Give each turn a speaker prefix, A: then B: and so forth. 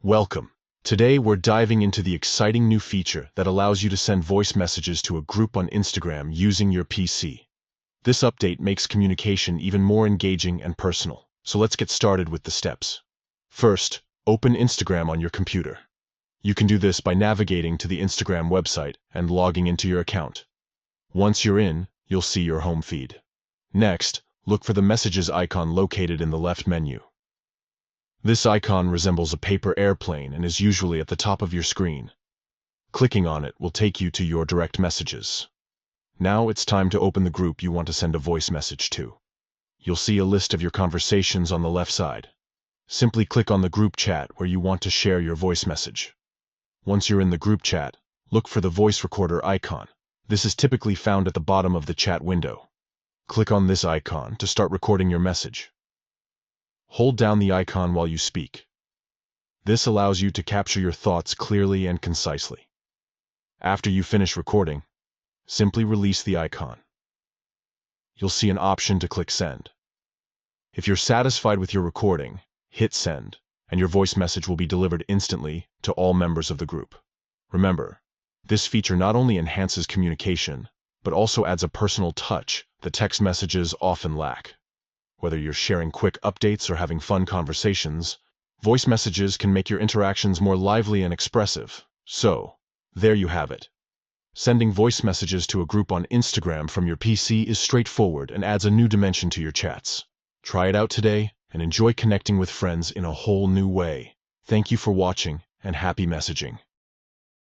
A: Welcome. Today we're diving into the exciting new feature that allows you to send voice messages to a group on Instagram using your PC. This update makes communication even more engaging and personal, so let's get started with the steps. First, open Instagram on your computer. You can do this by navigating to the Instagram website and logging into your account. Once you're in, you'll see your home feed. Next, look for the messages icon located in the left menu. This icon resembles a paper airplane and is usually at the top of your screen. Clicking on it will take you to your direct messages. Now it's time to open the group you want to send a voice message to. You'll see a list of your conversations on the left side. Simply click on the group chat where you want to share your voice message. Once you're in the group chat, look for the voice recorder icon. This is typically found at the bottom of the chat window. Click on this icon to start recording your message. Hold down the icon while you speak. This allows you to capture your thoughts clearly and concisely. After you finish recording, simply release the icon. You'll see an option to click send. If you're satisfied with your recording, hit send, and your voice message will be delivered instantly to all members of the group. Remember, this feature not only enhances communication, but also adds a personal touch that text messages often lack. Whether you're sharing quick updates or having fun conversations, voice messages can make your interactions more lively and expressive. So, there you have it. Sending voice messages to a group on Instagram from your PC is straightforward and adds a new dimension to your chats. Try it out today and enjoy connecting with friends in a whole new way. Thank you for watching and happy messaging.